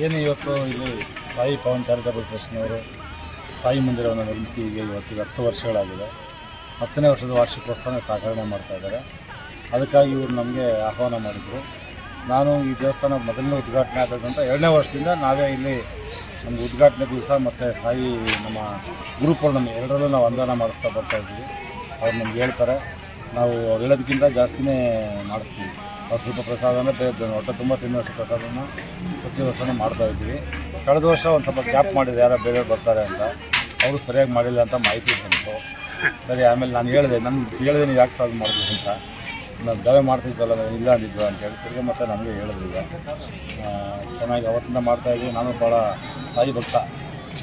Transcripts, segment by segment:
ಏನು ಇವತ್ತು ಇಲ್ಲಿ ಸಾಯಿ ಪವನ್ ಚಾರಿಟಬಲ್ ಟ್ರಸ್ಟ್ನವರು ಸಾಯಿ ಮಂದಿರವನ್ನು ನಿರ್ಮಿಸಿ ಈಗ ಇವತ್ತಿಗೆ 10 ವರ್ಷಗಳಾಗಿದೆ. 10ನೇ ವರ್ಷದ ವಾರ್ಷಿಕೋತ್ಸವನ ಆಚರಣೆ ಮಾಡ್ತಾಯಿದ್ದಾರೆ. ಅದಕ್ಕಾಗಿ ಇವರು ನಮಗೆ ಆಹ್ವಾನ ಮಾಡಿದರು. ನಾನು ಈ ದೇವಸ್ಥಾನ ಮೊದಲನೇ ಉದ್ಘಾಟನೆ ಆದಂಥ 2ನೇ ವರ್ಷದಿಂದ ನಾವೇ ಇಲ್ಲಿ ನಮಗೆ ಉದ್ಘಾಟನೆ ದಿವಸ ಮತ್ತು ಸಾಯಿ ನಮ್ಮ ಗುರುಪೌರ್ಣಮಿ ಎರಡರಲ್ಲೂ ನಾವು ಅನುದಾನ ಮಾಡಿಸ್ತಾ ಬರ್ತಾಯಿದ್ದೀವಿ. ಅವ್ರು ನಮ್ಗೆ ಹೇಳ್ತಾರೆ, ನಾವು ಅವ್ರು ಹೇಳೋದಕ್ಕಿಂತ ಜಾಸ್ತಿನೇ ಮಾಡಿಸ್ತೀವಿ. ಅವ್ರು ಸ್ವಲ್ಪ ಪ್ರಸಾದ ಅಂದರೆ ಹೊಟ್ಟೆ ತುಂಬ ತಿನ್ನುವಷ್ಟು ಪ್ರಸಾದನ ಪ್ರತಿ ವರ್ಷವೂ ಮಾಡ್ತಾಯಿದ್ದೀವಿ. ಕಳೆದ ವರ್ಷ ಒಂದು ಸ್ವಲ್ಪ ಗ್ಯಾಪ್ ಮಾಡಿದೆ, ಯಾರೋ ಬೇರೆ ಬರ್ತಾರೆ ಅಂತ. ಅವರು ಸರಿಯಾಗಿ ಮಾಡಿಲ್ಲ ಅಂತ ಮಾಹಿತಿ ಬಂತು. ಸರಿ, ಆಮೇಲೆ ನಾನು ಹೇಳಿದೆ ನೀವು ಯಾಕೆ ಸಾಲ್ವ್ ಮಾಡಿದ್ವಿ ಅಂತ. ನಾವು ದವೆ ಮಾಡ್ತಿದ್ದಲ್ಲ, ಇಲ್ಲ ಅಂದಿದ್ದು ಅಂತ ಹೇಳಿ ತಿರ್ಗಿ ಮತ್ತೆ ನಮಗೆ ಹೇಳಿದ್ರು. ಈಗ ಚೆನ್ನಾಗಿ ಅವತ್ತಿಂದ ಮಾಡ್ತಾಯಿದ್ವಿ. ನಾನು ಭಾಳ ಸಾಯಿ ಭಕ್ತ.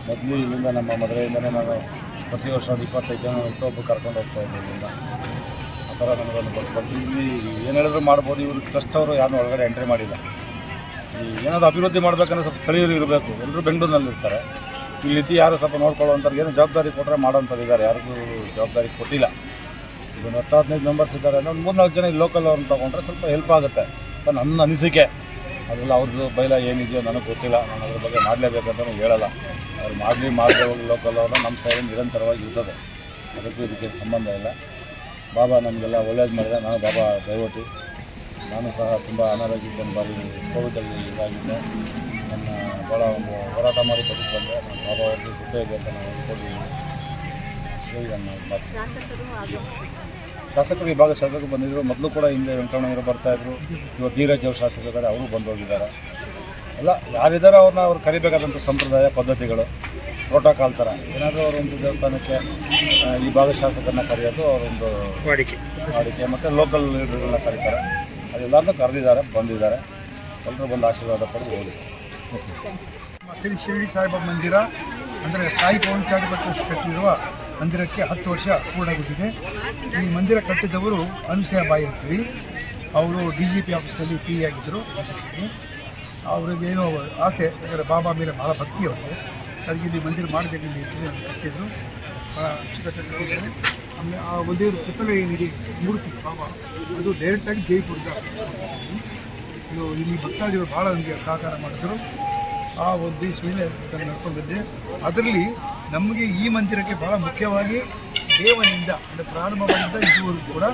ಮೊದಲು ಇಲ್ಲಿಂದ ನಮ್ಮ ಮದುವೆಯಿಂದಲೇ ನಾನು ಪ್ರತಿ ವರ್ಷ 25 ಜನ ಹುಟ್ಟುಹಬ್ಬ ಕರ್ಕೊಂಡು ಹೋಗ್ತಾಯಿದ್ದೆ. ಇಲ್ಲಿಂದ ಆ ಥರ ನನಗೊಂದು ಬಂದು ಇಲ್ಲಿ ಏನು ಹೇಳಿದ್ರು ಮಾಡ್ಬೋದು. ಇವರು ಟ್ರಸ್ಟ್ ಅವರು ಯಾರನ್ನೂ ಒಳಗಡೆ ಎಂಟ್ರಿ ಮಾಡಿಲ್ಲ. ಈ ಏನಾದರೂ ಅಭಿವೃದ್ಧಿ ಮಾಡಬೇಕಂದ್ರೆ ಸ್ವಲ್ಪ ಸ್ಥಳೀಯರು ಇರಬೇಕು. ಎಲ್ಲರೂ ಬೆಂಗಳೂರಿನಲ್ಲಿರ್ತಾರೆ. ಇಲ್ಲಿ ಯಾರು ಸ್ವಲ್ಪ ನೋಡ್ಕೊಳ್ಳೋವಂಥವ್ರಿಗೆ ಏನು ಜವಾಬ್ದಾರಿ ಕೊಟ್ಟರೆ ಮಾಡೋವಂಥದ್ದು ಇದ್ದಾರೆ. ಯಾರಿಗೂ ಜವಾಬ್ದಾರಿ ಕೊಟ್ಟಿಲ್ಲ. ಈಗ 10-15 ಮೆಂಬರ್ಸ್ ಇದ್ದಾರೆ ಅಂದರೆ ಒಂದು 3-4 ಜನ ಇಲ್ಲಿ ಲೋಕಲ್ ಅವ್ರನ್ನ ತೊಗೊಂಡ್ರೆ ಸ್ವಲ್ಪ ಹೆಲ್ಪ್ ಆಗುತ್ತೆ ಅಂತ ನನ್ನ ಅನಿಸಿಕೆ. ಅದೆಲ್ಲ ಅವ್ರದ್ದು ಬೈಲ ಏನಿದೆಯೋ ನನಗೆ ಗೊತ್ತಿಲ್ಲ. ನಾನು ಅದ್ರ ಬಗ್ಗೆ ಮಾಡಲೇಬೇಕಂತಲೂ ಹೇಳಲ್ಲ. ಅವ್ರು ಮಾಡದೆ ಹೋಗಿ ಲೋಕಲ್ ಅವ್ರನ್ನ ನಮ್ಮ ಸೈಡ್ ನಿರಂತರವಾಗಿ ಇರ್ತದೆ. ಅದಕ್ಕೂ ಇದಕ್ಕೆ ಸಂಬಂಧ ಇಲ್ಲ. ಬಾಬಾ ನಮಗೆಲ್ಲ ಒಳ್ಳೇದು ಮಾಡಿದೆ. ನಾನು ಬಾಬಾ ದೈವಟಿ. ನಾನು ಸಹ ತುಂಬ ಅನಾರೋಗ್ಯಕ್ಕೆ ಒಂದು ಬಾರಿ ಕೋವಿಡಲ್ಲಿ ಇದಾಗಿದ್ದೆ. ನನ್ನ ಭಾಳ ಒಂದು ಹೋರಾಟ ಮಾಡಿ ಬದುಕು ಬಂದೆ. ನಾನು ಬಾಬಾ ಅವ್ರಿಗೆ ಗೊತ್ತೇ ಇದೆ ಅಂತ ನಾನು ಅಂದ್ಕೊಂಡಿದ್ದೀನಿ. ಶಾಸಕರು ಈ ಭಾಗ ಶಾಸಕರು ಬಂದಿದ್ದರು. ಮೊದಲು ಕೂಡ ಹಿಂದೆ ವೆಂಕಟಣ್ಣವರು ಬರ್ತಾಯಿದ್ರು. ಇವತ್ತು ಧೀರಜ್ ಅವರು ಶಾಸಕರಿದ್ದಾರೆ, ಅವರು ಬಂದು ಹೋಗಿದ್ದಾರೆ. ಎಲ್ಲ ಯಾರಿದ್ದಾರೆ ಅವ್ರು ಕರಿಬೇಕಾದಂಥ ಸಂಪ್ರದಾಯ ಪದ್ಧತಿಗಳು, ಪ್ರೋಟೋಕಾಲ್ ಥರ ಏನಾದರೂ ಅವರೊಂದು ದೇವಸ್ಥಾನಕ್ಕೆ ಈ ಭಾಗ ಶಾಸಕರನ್ನ ಕರೆಯೋದು ಅವರೊಂದು ವಾಡಿಕೆ. ಮತ್ತು ಲೋಕಲ್ ಲೀಡರ್ಗಳನ್ನ ಕರೀತಾರೆ. ಅದೆಲ್ಲರನ್ನೂ ಕರೆದಿದ್ದಾರೆ, ಬಂದಿದ್ದಾರೆ. ಎಲ್ಲರೂ ಬಂದು ಆಶೀರ್ವಾದ ಪಡೆದು ಹೋಗಿ. ಶ್ರೀ ಶಿರಡಿ ಸಾಯಿಬಾಬಾ ಮಂದಿರ ಅಂದರೆ ಸಾಯಿ ಪವನ್ ಚಾರಿಟಬಲ್ ಟ್ರಸ್ಟ್ ಕಟ್ಟಿರುವ ಮಂದಿರಕ್ಕೆ 10 ವರ್ಷ ಪೂರ್ಣಗೊಂಡಿದೆ. ಈ ಮಂದಿರ ಕಟ್ಟಿದವರು ಅನುಸೂಯ ಬಾಯಿ ಅಂತೇಳಿ. ಅವರು DGP ಆಫೀಸಲ್ಲಿ PE ಆಗಿದ್ದರು. ಅವರಿಗೇನೋ ಆಸೆ, ಯಾಕಂದರೆ ಬಾಬಾ ಮೇಲೆ ಭಾಳ ಭಕ್ತಿ ಅವರಿಗೆ. ಅದಕ್ಕೆ ಇಲ್ಲಿ ಮಂದಿರ ಮಾಡಬೇಕಲ್ಲಿ ಕಟ್ಟಿದ್ರು. ಭಾಳ ಅಚ್ಚುಕಟ್ಟಾಗಿ ಕಟ್ಟಿದ್ದಾರೆ. ಆಮೇಲೆ ಆ ಒಂದೇ ಪುಸ್ತಕ ಏನಿದೆ ಮೂರ್ತಿ ಬಾಬಾ, ಅದು ಡೈರೆಕ್ಟಾಗಿ ಜೈಪುರದ. ಇದು ಇಲ್ಲಿ ಭಕ್ತಾದಿಗಳು ಭಾಳ ನಮಗೆ ಸಹಕಾರ ಮಾಡಿದ್ರು. ಆ ಒಂದು ಬೇಸ್ ಮೇಲೆ ಅದನ್ನು ನಡ್ಕೊಂಡು ಬಂದೆ. ಅದರಲ್ಲಿ ನಮಗೆ ಈ ಮಂದಿರಕ್ಕೆ ಭಾಳ ಮುಖ್ಯವಾಗಿ ದೇವನಿಂದ ಅಂದರೆ ಪ್ರಾರಂಭವಾಗಿದ್ದ ಇದುವರೆಗೂ ಕೂಡ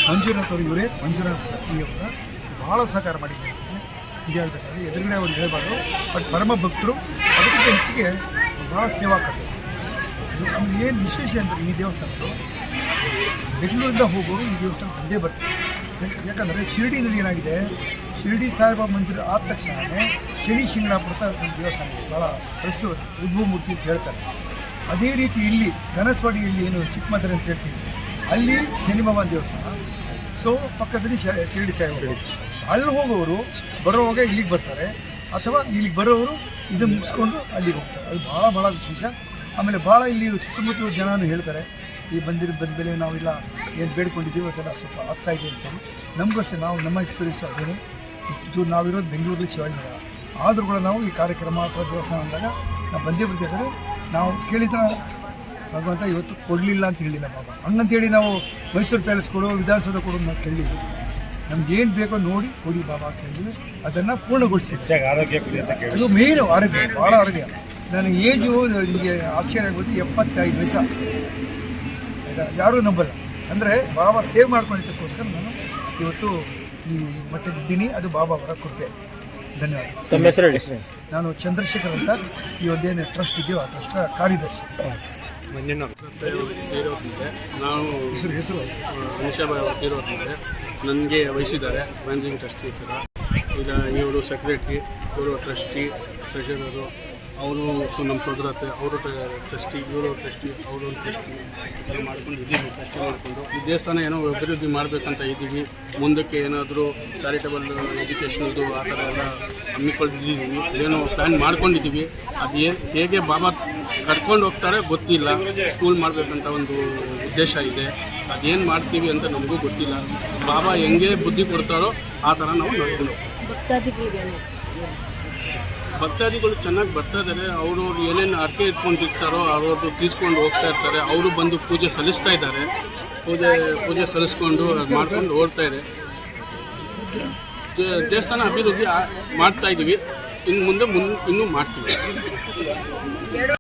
ಮಂಜುನಾಥ್ ಅವರು ಇವರೇ ಮಂಜುನಾಥ್ ಭಾಳ ಸಹಕಾರ ಮಾಡಿದ್ದಾರೆ. ನಿಜ ಹೇಳ್ಬೇಕಾದ್ರೆ ಎದುರುಗಡೆ ಅವ್ರು ಹೇಳಬಾರ್ದು, ಬಟ್ ಪರಮ ಭಕ್ತರು. ಅದಕ್ಕಿಂತ ಹೆಚ್ಚಿಗೆ ಭಾಳ ಸೇವಾಕರು. ನಮ್ಗೆ ಏನು ವಿಶೇಷ ಅಂದರೆ ಈ ದೇವಸ್ಥಾನಗಳು ಬೆಂಗಳೂರಿಂದ ಹೋಗೋರು ಈ ದೇವಸ್ಥಾನ ಬಂದೇ ಬರ್ತಾರೆ. ಯಾಕಂದರೆ ಶಿರಡಿನಲ್ಲಿ ಏನಾಗಿದೆ, ಶಿರಡಿ ಸಾಯಿಬಾಬಾ ಮಂದಿರ ಆದ ತಕ್ಷಣವೇ ಶನಿ ಶಿಂಗಣಾಪುರ ಒಂದು ದೇವಸ್ಥಾನ ಭಾಳ ಪ್ರಸಿದ್ಧ ಉದ್ಭವ ಮೂರ್ತಿ ಅಂತ ಹೇಳ್ತಾರೆ. ಅದೇ ರೀತಿ ಇಲ್ಲಿ ಧನಸ್ವಾಡಿಯಲ್ಲಿ ಏನು ಚಿಕ್ಕಮಂದಿರ ಅಂತ ಹೇಳ್ತೀವಿ, ಅಲ್ಲಿ ಶನಿ ಬಾಬಾನ ದೇವಸ್ಥಾನ. ಸೊ ಪಕ್ಕದಲ್ಲಿ ಶಿರಡಿ ಸಾಯಿಬಾಬಾ. ಅಲ್ಲಿ ಹೋಗೋರು ಬರೋವಾಗ ಇಲ್ಲಿಗೆ ಬರ್ತಾರೆ, ಅಥವಾ ಇಲ್ಲಿಗೆ ಬರೋರು ಇದನ್ನು ಮುಗಿಸ್ಕೊಂಡು ಅಲ್ಲಿಗೆ ಹೋಗ್ತಾರೆ. ಅದು ಭಾಳ ವಿಶೇಷ. ಆಮೇಲೆ ಭಾಳ ಇಲ್ಲಿ ಸುತ್ತಮುತ್ತಲ ಜನನೂ ಹೇಳ್ತಾರೆ, ಈ ಬಂದ ಮೇಲೆ ನಾವೆಲ್ಲ ಏನು ಬೇಡ್ಕೊಂಡಿದ್ದೀವಿ ಅದೆಲ್ಲ ಸ್ವಲ್ಪ ಆಗ್ತಾ ಇದೆ ಅಂತೇಳಿ. ನಮಗೂ ಅಷ್ಟೇ, ನಾವು ನಮ್ಮ ಎಕ್ಸ್ಪೀರಿಯನ್ಸ್ ಅದೇನು. ಇಷ್ಟು ದೂರ ನಾವಿರೋದು ಬೆಂಗಳೂರಲ್ಲಿ ಶಿವಾಜಿನಗರ. ಆದರೂ ಕೂಡ ನಾವು ಈ ಕಾರ್ಯಕ್ರಮ ಅಥವಾ ದೇವಸ್ಥಾನ ಅಂದಾಗ ನಾವು ಬಂದೇ ಬರ್ತಿದ್ದಾರೆ. ನಾವು ಕೇಳಿದ್ರೆ ಭಗವಂತ ಇವತ್ತು ಕೊಡಲಿಲ್ಲ ಅಂತ ಹೇಳಿಲ್ಲ ಬಾಬಾ. ಹಂಗಂತೇಳಿ ನಾವು ಮೈಸೂರು ಪ್ಯಾಲೇಸ್ ಕೊಡೋ, ವಿಧಾನಸೌಧ ಕೊಡೋದು ನಾವು ಕೇಳಿದ್ವಿ. ನಮ್ಗೇನು ಬೇಕೋ ನೋಡಿ ಕೊಡಿ ಬಾಬಾ ಅಂತ ಹೇಳಿದ್ವಿ. ಅದನ್ನು ಪೂರ್ಣಗೊಳಿಸಿದ್ವಿ. ಆರೋಗ್ಯ ಅದು ಮೇನು ಆರೋಗ್ಯ, ಭಾಳ ಆರೋಗ್ಯ. ನನ್ನ ಏಜು ನಿಮಗೆ ಆಶ್ಚರ್ಯ ಆಗ್ಬೋದು, 75 ವಯಸ್ಸು. ಯಾರೂ ನಂಬಲ್ಲ. ಅಂದರೆ ಬಾಬಾ ಸೇವ್ ಮಾಡ್ಕೊಂಡಿದ್ದಕ್ಕೋಸ್ಕರ ನಾನು ಇವತ್ತು ಈ ಮಟ್ಟಕ್ಕಿದ್ದೀನಿ. ಅದು ಬಾಬಾ ಅವರ ಕೃಪೆ. ಧನ್ಯವಾದ. ತಮ್ಮ ಹೆಸರು ಹೇಳಿ. ನಾನು ಚಂದ್ರಶೇಖರ್ ಅಂತ, ಈ ಒಂದೇನು ಟ್ರಸ್ಟ್ ಇದೆಯೋ ಆ ಟ್ರಸ್ಟ್ನ ಕಾರ್ಯದರ್ಶಿ. ನಾವು ಹೆಸರು ಮನುಷ್ಯಬಾಯಿ ಅವರು ತೀರೋದಿದೆ. ನನಗೆ ವಹಿಸಿದ್ದಾರೆ ಮ್ಯಾನೇಜಿಂಗ್ ಟ್ರಸ್ಟಿ ಥರ. ಈಗ ಇವರು ಸೆಕ್ರೆಟ್ರಿ, ಇವರು ಟ್ರಸ್ಟಿ, ಟ್ರೆಷರರು, ಅವರು ನಮ್ಮ ಸೋದರತೆ, ಅವರು ಟ್ರಸ್ಟಿ, ಇವರು ಟ್ರಸ್ಟಿ, ಅವರು ಟ್ರಸ್ಟಿ ಎಲ್ಲ ಮಾಡ್ಕೊಂಡು ಇದ್ದೀವಿ. ಟ್ರಸ್ಟಿ ಮಾಡಿಕೊಂಡು ಈ ದೇವಸ್ಥಾನ ಏನೋ ಅಭಿವೃದ್ಧಿ ಮಾಡಬೇಕಂತ ಇದ್ದೀವಿ. ಮುಂದಕ್ಕೆ ಏನಾದರೂ ಚಾರಿಟಬಲ್ ಎಜುಕೇಷನ್ದು ಆ ಥರ ಎಲ್ಲ ಹಮ್ಮಿಕೊಂಡಿದ್ದೀವಿ. ಏನೋ ಪ್ಲ್ಯಾನ್ ಮಾಡ್ಕೊಂಡಿದ್ದೀವಿ. ಅದು ಹೇಗೆ ಬಾಬಾ ಕರ್ಕೊಂಡು ಹೋಗ್ತಾರೆ ಗೊತ್ತಿಲ್ಲ. ಸ್ಕೂಲ್ ಮಾಡಬೇಕಂತ ಒಂದು ಉದ್ದೇಶ ಇದೆ. ಅದೇನು ಮಾಡ್ತೀವಿ ಅಂತ ನಮಗೂ ಗೊತ್ತಿಲ್ಲ. ಬಾಬಾ ಹೆಂಗೆ ಬುದ್ಧಿ ಕೊಡ್ತಾರೋ ಆ ಥರ ನಾವು ನಡ್ಕೊಂಡು ಭಕ್ತಾದಿಗಳು ಚೆನ್ನಾಗಿ ಬರ್ತಾ ಇದ್ದಾರೆ. ಅವರು ಏನೇನು ಅರ್ಕೆ ಇಟ್ಕೊಂಡಿರ್ತಾರೋ ಅವ್ರದ್ದು ತೀರ್ಸ್ಕೊಂಡು ಹೋಗ್ತಾ ಇರ್ತಾರೆ. ಅವರು ಬಂದು ಪೂಜೆ ಸಲ್ಲಿಸ್ತಾ ಇದ್ದಾರೆ. ಪೂಜೆ ಸಲ್ಲಿಸ್ಕೊಂಡು ಮಾಡ್ಕೊಂಡು ಓಡ್ತಾ ಇದೆ. ದೇವಸ್ಥಾನ ಅಭಿವೃದ್ಧಿ ಮಾಡ್ತಾ ಇದ್ದೀವಿ. ಇನ್ನು ಮುಂದೆ ಇನ್ನೂ ಮಾಡ್ತೀವಿ.